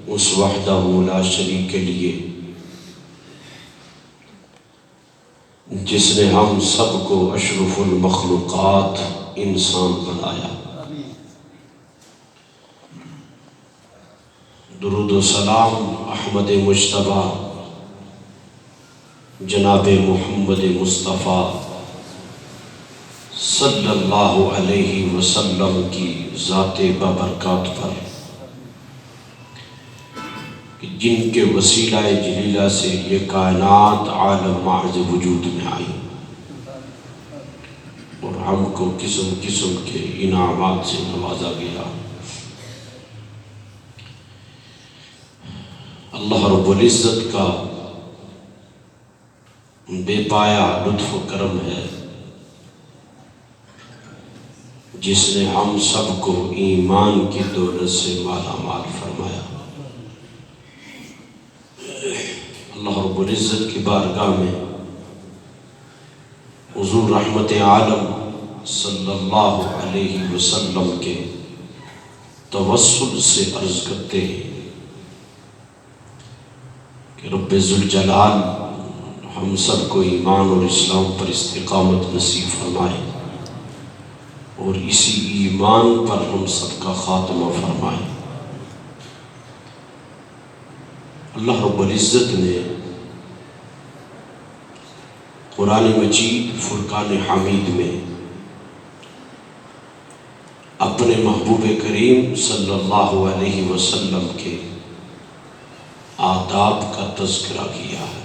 اس وحدہ لا شریک کے لیے جس نے ہم سب کو اشرف المخلوقات انسان بنایا۔ درود و سلام احمد مجتبیٰ جناب محمد مصطفیٰ صلی اللہ علیہ وسلم کی ذات بابرکات پر، جن کے وسیلہ جلیلہ سے یہ کائنات عالم معرض وجود میں آئی اور ہم کو قسم قسم کے انعامات سے نوازا گیا۔ اللہ رب العزت کا بے پایا لطف و کرم ہے جس نے ہم سب کو ایمان کی دولت سے مالا مال فرمایا۔ اللہ رب العزت کی بارگاہ میں حضور رحمت عالم صلی اللہ علیہ وسلم کے توسل سے عرض کرتے ہیں کہ رب ذوالجلال ہم سب کو ایمان اور اسلام پر استقامت نصیب فرمائے اور اسی ایمان پر ہم سب کا خاتمہ فرمائے۔ اللہ رب العزت نے قرآن مجید فرقان حمید میں اپنے محبوب کریم صلی اللہ علیہ وسلم کے آداب کا تذکرہ کیا ہے۔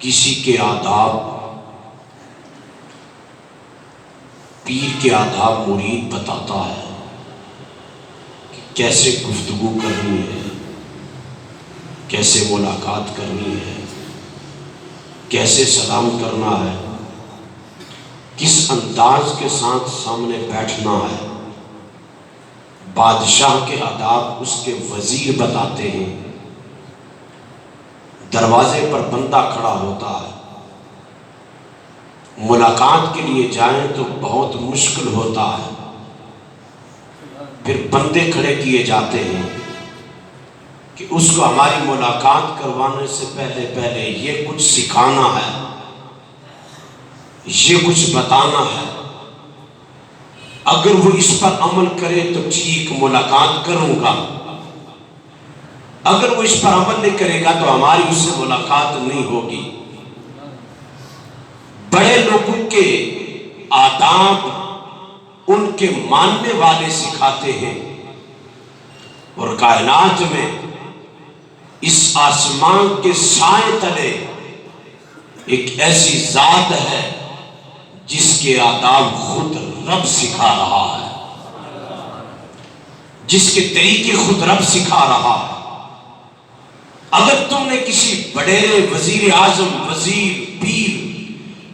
کسی کے آداب، پیر کے آداب مرید بتاتا ہے کہ کیسے گفتگو کرنی ہے، کیسے ملاقات کرنی ہے، کیسے سلام کرنا ہے، کس انداز کے ساتھ سامنے بیٹھنا ہے۔ بادشاہ کے آداب اس کے وزیر بتاتے ہیں۔ دروازے پر بندہ کھڑا ہوتا ہے، ملاقات کے لیے جائیں تو بہت مشکل ہوتا ہے، پھر بندے کھڑے کیے جاتے ہیں کہ اس کو ہماری ملاقات کروانے سے پہلے یہ کچھ سکھانا ہے، یہ کچھ بتانا ہے، اگر وہ اس پر عمل کرے تو ٹھیک ملاقات کروں گا، اگر وہ اس پر عمل نہیں کرے گا تو ہماری اس سے ملاقات نہیں ہوگی۔ بڑے لوگوں کے آداب ان کے ماننے والے سکھاتے ہیں، اور کائنات میں اس آسمان کے سائے تلے ایک ایسی ذات ہے جس کے آداب خود رب سکھا رہا ہے، جس کے طریقے خود رب سکھا رہا ہے۔ اگر تم نے کسی بڑے وزیر اعظم، وزیر، پیر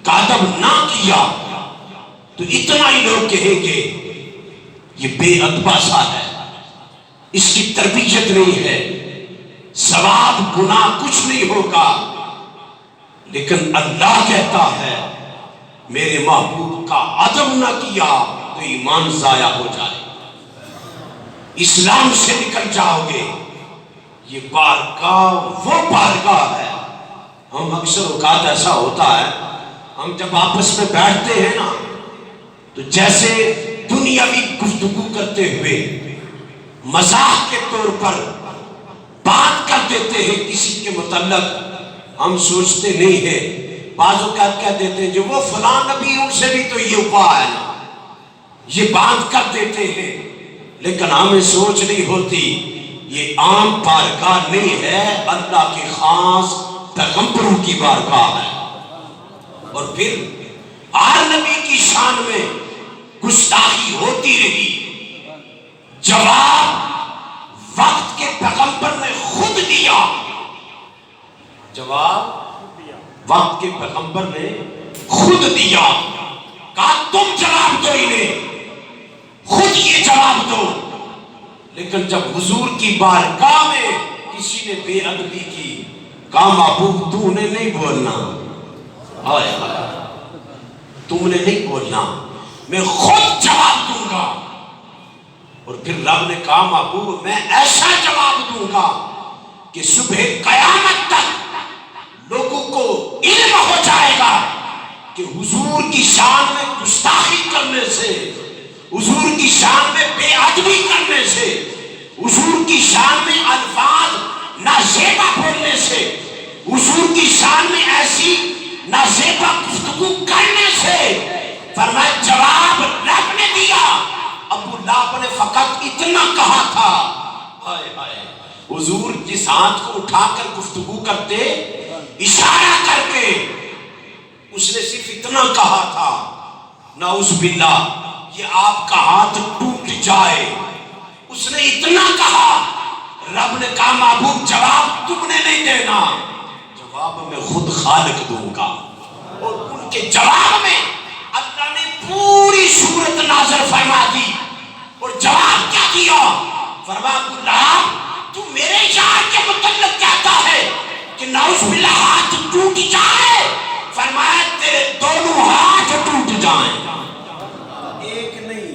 کا ادب نہ کیا تو اتنا ہی لوگ کہیں گے یہ بے ادبا سا ہے، اس کی تربیت نہیں ہے، ثواب گناہ کچھ نہیں ہوگا۔ لیکن اللہ کہتا ہے میرے محبوب کا ادب نہ کیا تو ایمان ضائع ہو جائے، اسلام سے نکل جاؤ گے۔ یہ بارگاہ وہ بارگاہ ہے۔ ہم اکثر اوقات ایسا ہوتا ہے، ہم جب آپس میں بیٹھتے ہیں نا تو جیسے دنیاوی گفتگو کرتے ہوئے مزاح کے طور پر بات کر دیتے ہیں کسی کے متعلق، ہم سوچتے نہیں ہیں، بعض اوقات کہہ دیتے ہیں جو وہ فلاں نبی ان سے بھی تو یہ ہوا ہے نا، یہ بات کر دیتے ہیں، لیکن ہمیں سوچ نہیں ہوتی یہ عام بارگاہ نہیں ہے، اللہ کے خاص پیغمبروں کی بارگاہ ہے۔ اور پھر ہر نبی کی شان میں گستاخی ہوتی رہی، جواب وقت کے پیغمبر نے خود دیا، جواب وقت کے پیغمبر نے خود دیا، کہا تم جواب دو انہیں، خود یہ جواب دو۔ لیکن جب حضور کی بارگاہ میں کسی نے بے ادبی کی، کہا محبوب تو نے نہیں بولنا، تم نے نہیں بولنا، میں خود جواب دوں گا۔ اور پھر رب نے کہا محبوب میں ایسا جواب دوں گا کہ صبح قیامت تک لوگوں کو علم ہو جائے گا کہ حضور کی شان میں گستاخی کرنے سے، حضور کی شان میں بے ادبی کرنے سے، حضور کی شان میں الفاظ نازیبا بولنے سے، حضور کی شان میں ایسی نازیبا گفتگو کرنے سے، فرمایا جواب رب نے دیا۔ ابو لہب نے فقط اتنا کہا تھا، ہائے ہائے، حضور جس ہاتھ کو اٹھا کر گفتگو کرتے اشارہ کر کے، اس نے صرف اتنا کہا تھا نعوذ باللہ یہ آپ کا ہاتھ ٹوٹ جائے، اس نے اتنا کہا۔ رب نے کہا محبوب جواب تم نے نہیں دینا، جواب میں خود خالق دوں گا۔ اور ان کے جواب میں اللہ نے پوری صورت نازل فرما دی، اور جواب کیا دیا؟ فرمایا ابو لہب تو میرے یار کے متعلق کہتا ہے کہ نعوذ باللہ ہاتھ ٹوٹ جائے، فرمایا تیرے دونوں ہاتھ ٹوٹ جائیں، ایک نہیں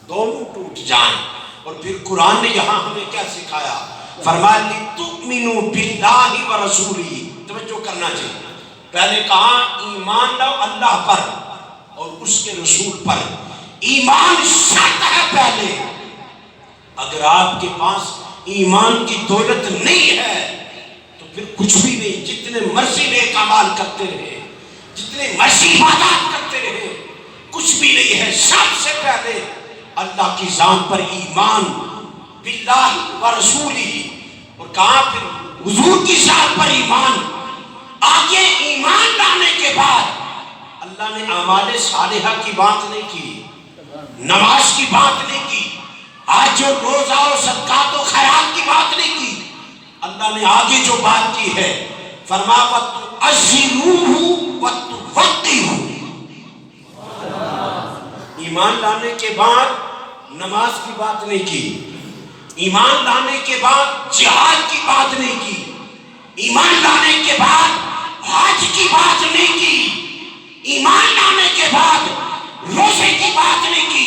دونوں ٹوٹ جائیں۔ اور پھر قرآن نے یہاں ہمیں کیا سکھایا؟ فرمایا لِتُؤْمِنُوا بِاللَّهِ وَرَسُولِهِ، توجہ کرنا چاہیے۔ پہلے کہا ایمان لاؤ اللہ پر اور اس کے رسول پر، ایمان شرط ہے پہلے۔ اگر آپ کے پاس ایمان کی دولت نہیں ہے تو پھر کچھ بھی نہیں، جتنے مرضی نیک اعمال کرتے رہے، جتنے مرضی عبادات کرتے رہے، کچھ بھی نہیں ہے۔ سب سے پہلے اللہ کی ذات پر ایمان، باللہ ورسولہ، اور کہا پھر حضور کی ذات پر ایمان۔ آگے ایمان لانے کے بعد اللہ نے اعمال صالحہ کی بات نہیں کی، نماز کی بات نہیں کی، آج جو روزہ و صدقات و خیرات کی بات نہیں کی۔ اللہ نے آگے جو بات کی ہے فرمایا وَتُعَزِّرُوهُ وَتُوَقِّرُوهُ۔ ایمان لانے کے بعد نماز کی بات نہیں کی، ایمان لانے کے بعد جہاد کی بات نہیں کی، ایمان لانے کے بعد حج کی بات نہیں کی، ایمان لانے کے بعد روزے کی بات نہیں کی۔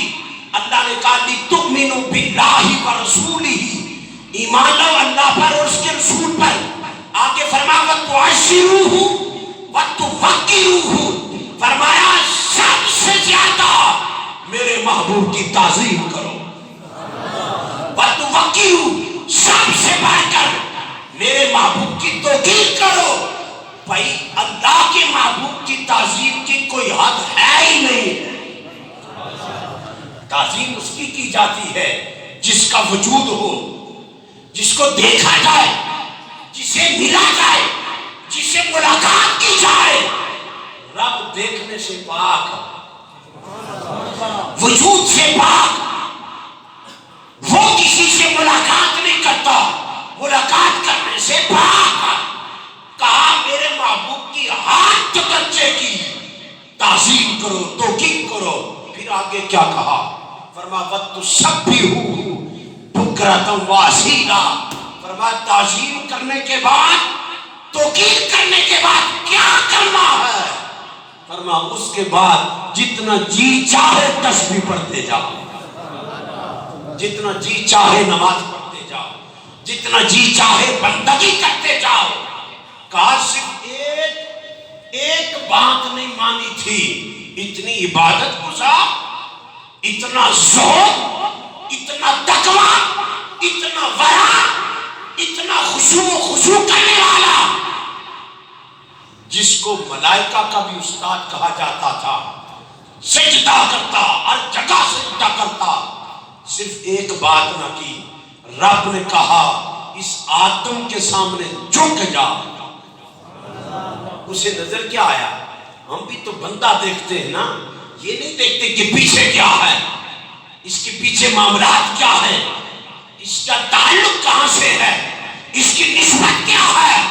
اللہ نے کہا لِتُؤْمِنُوا بِاللَّهِ وَرَسُولِهِ، ایمان لاؤ اللہ پر اور اس کے رسول پر۔ آگے فرمایا وَتُعَزِّرُوهُ وَتُوَقِّرُوهُ، فرمایا سب سے زیادہ میرے محبوب کی تعظیم کرو، وَتُوَقِّرُوهُ سب سے بڑھ کر میرے محبوب کی توقیر کرو۔ بھائی اللہ کے محبوب کی تعظیم کی کوئی حد ہے ہی نہیں۔ تعظیم اس کی جاتی ہے جس کا وجود ہو، جس کو دیکھا جائے، جسے ملا جائے، جسے ملاقات کی جائے۔ رب دیکھنے سے پاک، وجود سے پاک، وہ کسی سے ملاقات نہیں کرتا، ملاقات کرنے سے پاک۔ کہا میرے محبوب کی ہاتھ تکچے کی تعظیم کرو، توقیر کرو۔ پھر آگے کیا کہا؟ فرمایا وَتُسَبِّحُوهُ بُكْرَةً وَأَصِيلًا، فرمایا تعظیم کرنے کے بعد، توقیر کرنے کے بعد کیا کرنا ہے؟ فرمایا اس کے بعد جتنا جی چاہے تسبیح پڑھتے جاؤ، جتنا جی چاہے نماز پڑھتے جاؤ، جتنا جی چاہے بندگی کرتے جاؤ۔ کہا صرف ایک بات نہیں مانی تھی، اتنی عبادت گزار، اتنا زہد، اتنا تقوی، اتنا ورع، اتنا خشوع و خضوع کرنے والا، جس کو ملائکہ کا بھی استاد کہا جاتا تھا، سجدہ کرتا، ہر جگہ سجدہ کرتا، صرف ایک بات نہ کی۔ رب نے کہا اس آدم کے سامنے جھک جا۔ اسے نظر کیا آیا؟ ہم بھی تو بندہ دیکھتے ہیں نا، یہ نہیں دیکھتے کہ پیچھے کیا ہے، اس کے پیچھے معاملات کیا ہے، اس کا تعلق کہاں سے ہے، اس کی نسبت کیا ہے۔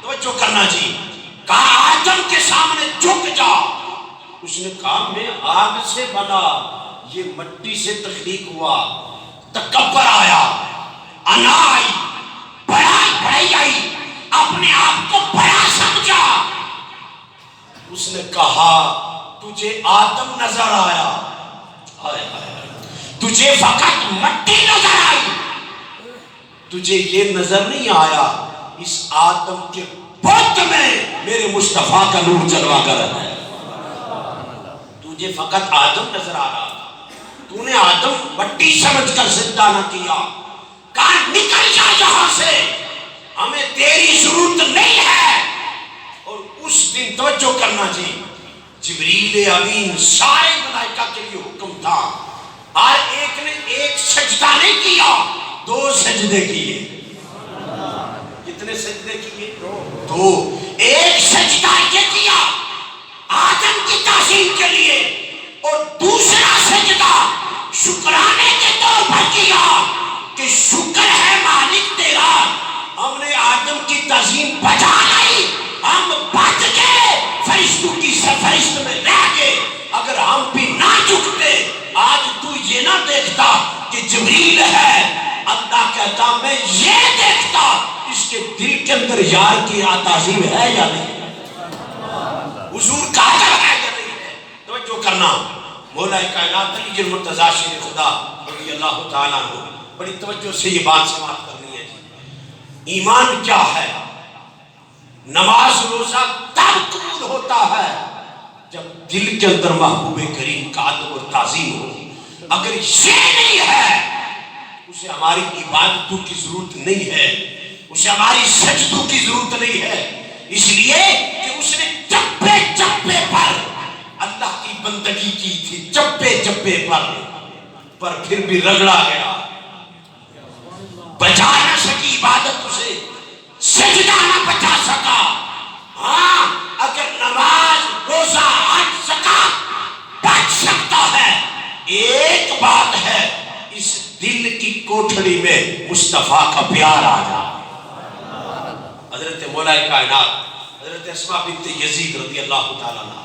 توجہ کرنا جی، کہا آدم کے سامنے جھک جا۔ اس نے کہا میں آگ سے بنا، یہ مٹی سے تخلیق ہوا۔ تکبر آیا، انا آئی، بڑائی آئی، اپنے آپ کو بڑا سمجھا۔ اس نے کہا تجھے آدم نظر آیا، تجھے فقط مٹی نظر آئی، تجھے یہ نظر نہیں آیا اس آدم کے بت میں میرے مصطفیٰ کا نور جلوہ کر رہا ہے۔ تجھے فقط آدم نظر آ رہا تھا، تو نے آدم مٹی سمجھ کر سجدہ نہ کیا، کہا نکل جا یہاں سے، ہمیں تیری ضرورت نہیں ہے۔ اور اس دن توجہ کرنا جی، جبریل امین سارے ملائکہ کے لیے حکم تھا، اور ایک نے ایک سجدہ نہیں کیا، 2 سجدے کیے۔ کتنے سجدے کیے؟ 2۔ ایک سجدہ یہ کیا آدم کی تعظیم کے لیے، اور دوسرا سجدہ شکرانے کے طور پر کیا کہ شکر ہے مالک تیرا، ہم نے آدم کی تعظیم بجا لائی، ہم بچ گئے، فرشتوں کی سرفرشت میں رہ گئے، اگر ہم بھی نہ جھکتے آج تو یہ نہ دیکھتا کہ جبریل ہے، اللہ کہتا میں یہ دیکھتا اس کے دل کے اندر یار کی تعظیم ہے یا نہیں، حضور کا ادب ہے یا نہیں ہے۔ توجہ کرنا، مولا کائنات علی المرتضیٰ شیر خدا رضی اللہ تعالیٰ عنہ، بڑی توجہ سے یہ بات سماعت کرنی ہے جی۔ ایمان کیا ہے؟ نماز روزہ تب قبول ہوتا ہے جب دل کے اندر محبوب کریم کا ادب اور تعظیم ہو، اگر یہ نہیں ہے اسے ہماری عبادتوں کی ضرورت نہیں ہے، اسے ہماری سجدوں کی ضرورت نہیں ہے، اس لیے کہ اس نے چپے چپے پر اللہ کی بندگی کی تھی، چپے چپے پر پھر بھی رگڑا گیا، بچا نہ سکی عبادت، اسے سجدہ نہ بچا سکا۔ ہاں اگر نماز روزہ حج زکات بچ سکتا ہے، ایک بات ہے اس دل کی کوٹھڑی میں مصطفیٰ کا پیار آ جائے۔ حضرت مولا کائنات حضرت اسماء بنت یزید رضی اللہ تعالیٰ عنہ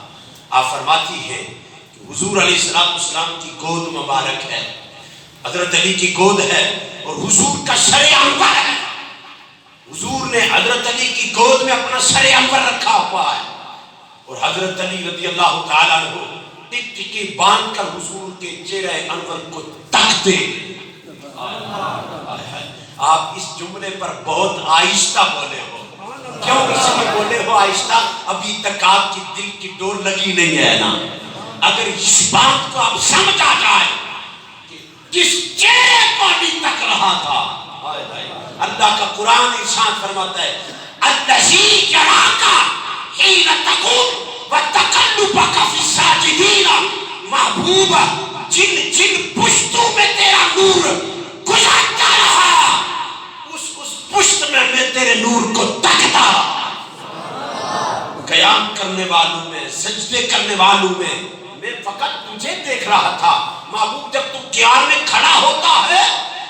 آپ فرماتی ہیں کہ حضور علیہ السلام کی گود مبارک ہے، حضرت علی کی گود ہے، اور حضور کا سر انور ہے، حضور نے حضرت علی کی گود میں اپنا سر انور رکھا ہوا ہے، اور حضرت علی رضی اللہ تعالیٰ عنہ ٹک ٹکی باندھ کر حضور کے چہرے انور کو تکتے۔ آپ اس جملے پر بہت آہستہ بولے ہو، کیوں اس میں بولے ہو آہستہ؟ ابھی تک آپ کی دل کی ڈور لگی نہیں ہے نا۔ اگر اس بات کو آپ سمجھ آ جائے کہ کس چہرے کو ابھی تک رہا تھا، اللہ کا قرآن ارشاد فرماتا ہے الذی یراک حین تقوم وتقلبک فی الساجدین، محبوب جن پشتوں میں تیرا نور گزرتا رہا، اس پشت میں میں تیرے نور کو تکتا، قیام کرنے والوں میں، سجدے کرنے والوں میں میں فقط تجھے دیکھ رہا تھا۔ محبوب جب تو قیام میں کھڑا ہوتا ہے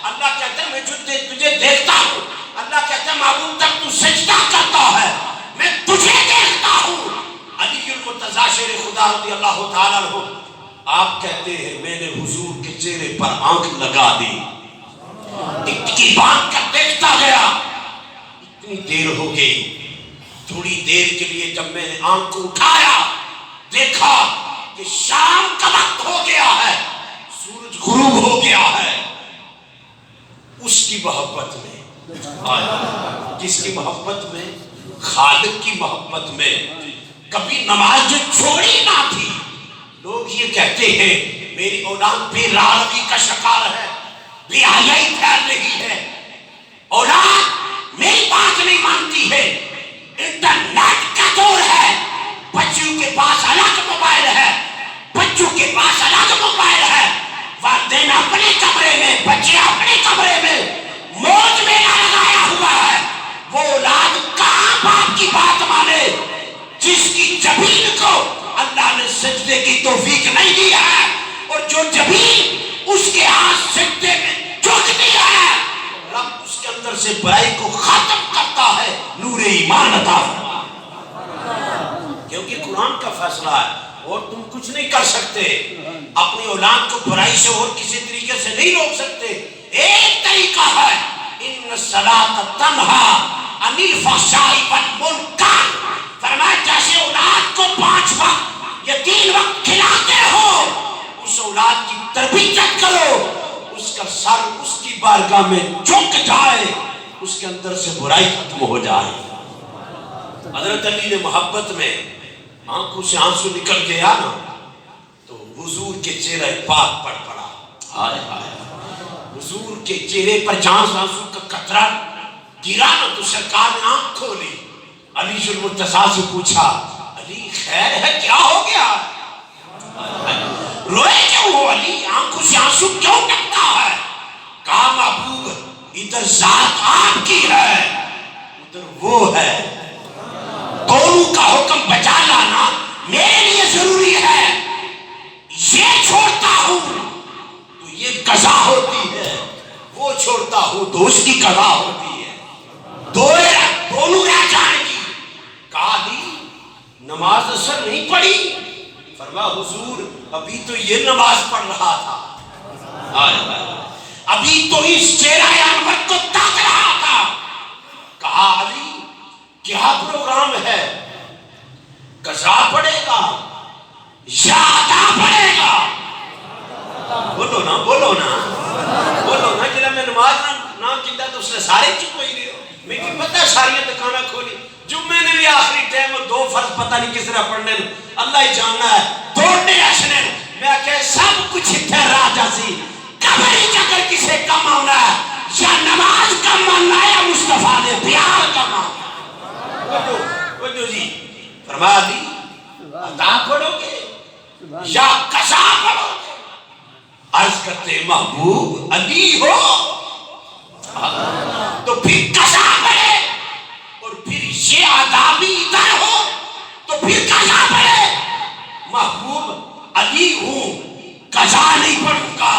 اللہ کہتا ہے میں تجھے دیکھتا ہوں، اللہ کہتا ہے محبوب جب تو سجدہ کرتا ہے میں تجھے دیکھتا ہوں۔ علی المرتضیٰ شیر خدا رضی اللہ تعالیٰ عنہ آپ کہتے ہیں میں نے حضور کے چہرے پر آنکھ لگا دی، ٹکٹکی باندھ کر دیکھتا گیا، اتنی دیر ہو گئی، تھوڑی دیر کے لیے جب میں نے آنکھ کو اٹھایا دیکھا کہ شام کا وقت ہو گیا ہے، سورج غروب ہو گیا ہے۔ اس کی محبت میں آیا، کس کی محبت میں؟ خالق کی محبت میں۔ کبھی نماز جو چھوڑی نہ تھی، لوگ یہ کہتے ہیں میری اولاد بے راروی کا شکار ہے، بے حیائی پھیل رہی ہے، اولاد میری بات نہیں مانتی ہے، انٹرنیٹ کا دور ہے، بچوں کے پاس الگ موبائل ہے، بچوں کے پاس الگ موبائل ہے، والدین اپنے کمرے میں، بچے اپنے کمرے میں، موج میلا لگایا ہوا ہے۔ وہ اولاد کہاں باپ کی بات مانے جس کی جبین کو اللہ نے سجدے کی توفیق نہیں دی ہے، اور جو جبین اس کے ہاتھ سجدے میں جھکتی ہے رب اس کے اندر سے برائی کو ختم کرتا ہے، نور ایمان عطا فرماتا، کیونکہ قرآن کا فیصلہ ہے اور تم کچھ نہیں کر سکتے، اپنی اولاد کو برائی سے اور کسی طریقے سے نہیں روک سکتے۔ ایک طریقہ ہے ان الصلاۃ تنہی عن الفحشاء والمنکر، فرمایا جیسے اولاد کو 5 وقت یا 3 وقت کھلاتے ہو اس اولاد کی تربیت کرو، سر اس کی بارگاہ میں جھک جائے، اس کے اندر سے برائی ختم ہو جائے۔ حضرت علی نے محبت میں آنکھوں سے آنسو نکل گیا نا تو حضور کے چہرہ پاک پر پڑا۔ ہائے ہائے، حضور کے چہرے پر جہاں آنسو کا قطرہ گرا نا تو سرکار نے آنکھ کھولی، علی المرتضیٰ سے پوچھا، علی خیر ہے، کیا ہو گیا؟ روئے کیوں ہو علی؟ آنکھوں سے آنسو کیوں ٹپکتا ہے؟ کہا محبوب ادھر ذات آپ کی ہے، ادھر وہ ہے، دونوں کا حکم بجا لانا میرے لیے ضروری ہے۔ یہ چھوڑتا ہوں تو یہ قضا ہوتی ہے، وہ چھوڑتا ہوں تو اس کی قضا ہوتی ہے، دونوں رہ جائیں گی۔ کہا علی نماز اثر نہیں پڑھی؟ فرمایا حضور ابھی تو یہ نماز پڑھ رہا تھا، ابھی تو اس چہرہ انور کو تاک رہا تھا۔ کہا علی کیا پروگرام ہے؟ قضا پڑے گا یا ادا پڑے گا؟ بولو نا بولو نا بولو نا، جب میں نماز نہ کیتا تو اس نے سارے چپ ہوئی رہے ہو، میں کی پتہ ساری دکانہ کھولی، جمعے نے بھی آخری ٹائم اور 2 فرض پتہ نہیں کس طرح پڑھنے، اللہ ہی جاننا ہے، توڑنے اشنے میں کہ سب کچھ اتھے راجہ سی قبری چکر کسے کم ہونا ہے، یا نماز کم ہونا ہے یا مصطفیٰ نے پیار کم ہونا ہے۔ وجہ جی فرمایا دی ادا پڑھو گے یا قضا پڑھو گے؟ عرض کرتے محبوب علی ہو تو پھر قضا پڑھے، اور پھر یہ عذابی ادھر ہو تو پھر قضا پڑھے۔ محبوب علی ہوں، قضا نہیں پڑھوں گا،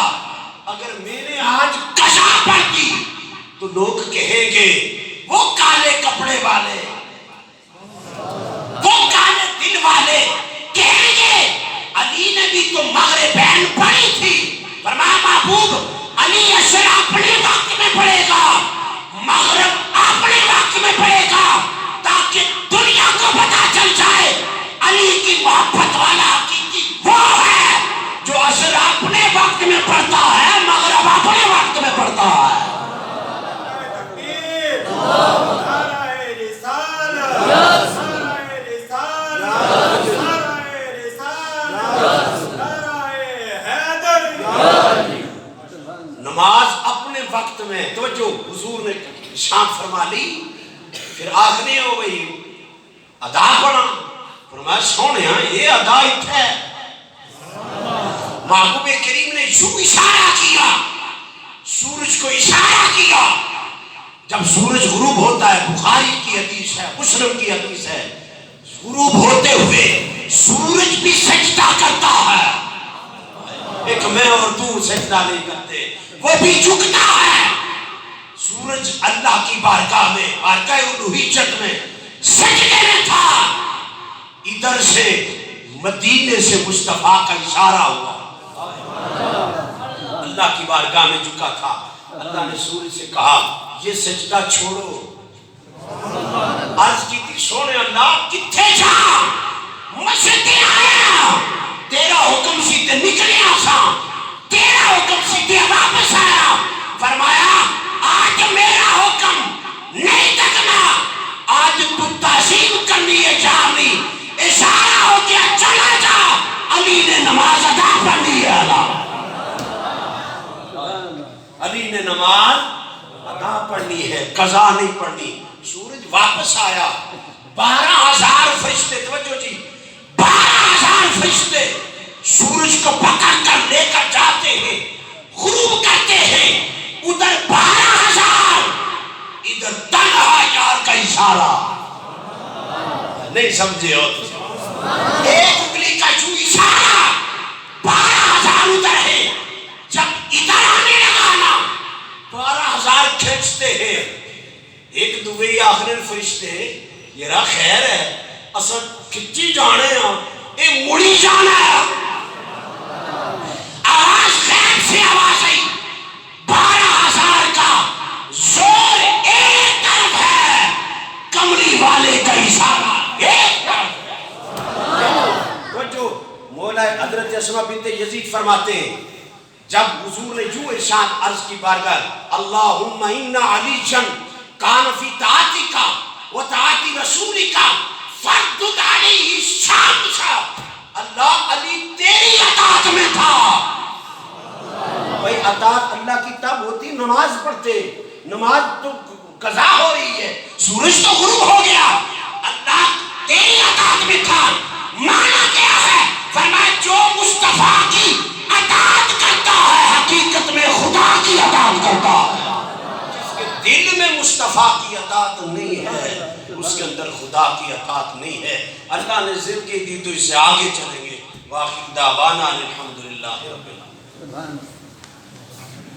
اگر میں نے آج قضا پڑھ دی تو لوگ کہیں گے وہ کالے کپڑے والے، وہ کالے دل والے کہیں گے علی نے بھی تو مغربین پڑھی تھی۔ فرمایا محبوب علی عصر اپنے وقت میں پڑھے گا، مغرب اپنے وقت میں پڑھے گا، تاکہ دنیا کو پتہ چل جائے علی کی محبت والا حقیقی وہ ہے جو عصر اپنے وقت میں پڑھتا ہے، مغرب اپنے وقت میں پڑھتا ہے۔ نماز اپنے وقت میں توجہ حضور نے شان فرما لی، پھر آخری ہو گئی ادا پڑھا۔ فرمایا سونے یہ ادا اتھے ہے۔ محبوب کریم نے یوں اشارہ کیا، سورج کو اشارہ کیا، جب سورج غروب ہوتا ہے، بخاری کی حدیث ہے، مسلم کی حدیث ہے، غروب ہوتے ہوئے سورج بھی سجدہ کرتا ہے، ایک میں اور تو سجدہ نہیں کرتے، وہ بھی جھکتا ہے۔ سورج اللہ کی بارگاہ میں، بارگاہ الوہیت میں سجدے میں تھا، ادھر سے مدینے سے مصطفیٰ کا اشارہ ہوا، اللہ کی بارگاہ میں جھکا تھا۔ اللہ نے سورج سے کہا یہ سجدہ چھوڑو۔ عرض کی تھی سونے اللہ کتھے جا؟ مسجد آیا، تیرا حکم سیدھے نکلے آسان، تیرا حکم سیدھے واپس آیا۔ فرمایا آج میرا حکم نہیں تکنا، آج تو تعظیم کرنی ہے جانی، اشارہ ہو گیا چلا جا، علی نے نماز ادا پڑھنی ہے۔ علی نے نماز ادا پڑھنی ہے، قضا نہیں پڑھنی۔ سورج واپس آیا، 12,000 فرشتے، توجہ جی 12,000 فرشتے سورج کو پکڑ کر لے کر جاتے ہیں، غروب کرتے ہیں، ادھر 12,000، ادھر تنہا یار کا اشارہ، نہیں سمجھے ہو؟ ایک انگلی کا جو اشارہ 12,000 ادھر ہے، جب ادھر آنے لگا نا 12,000 کھینچتے ہیں، ایک دوے آخر فرشتے یہ رہا خیر ہے اصل کچی جانے ہیں، اے مڑی جانا ہے۔ آواز خیب سے آواز آئی، 12,000 کا زور ایک طرف ہے، کملی والے کا اشارہ ایک طرف ہے۔ وہ جو مولا حضرت اسماء بنت یزید فرماتے ہیں جب حضور نے یوں ارشاد عرض کی بارگاہ اللہم ان علیشن کان فی طاعتک و طاعت رسولک فردد علیہ الشمس، اللہ علی تیری اطاعت میں تھا. بھئی اطاعت اللہ کی تب ہوتی نماز پڑھتے، نماز تو قضا ہو رہی ہے، سورج تو غروب ہو گیا، اللہ تیری اطاعت میں تھا. معنی کیا ہے؟ فرمایا جو مصطفیٰ کی اطاعت کرتا ہے حقیقت میں خدا کی اطاعت کرتا ہے. جس کے دل میں مصطفیٰ کی اطاعت نہیں ہے اس کے اندر خدا کی اطاعت نہیں ہے. اللہ نے زندگی دی تو اسے آگے چلیں گے. واخر دعوانا الحمدللہ رب العالمین.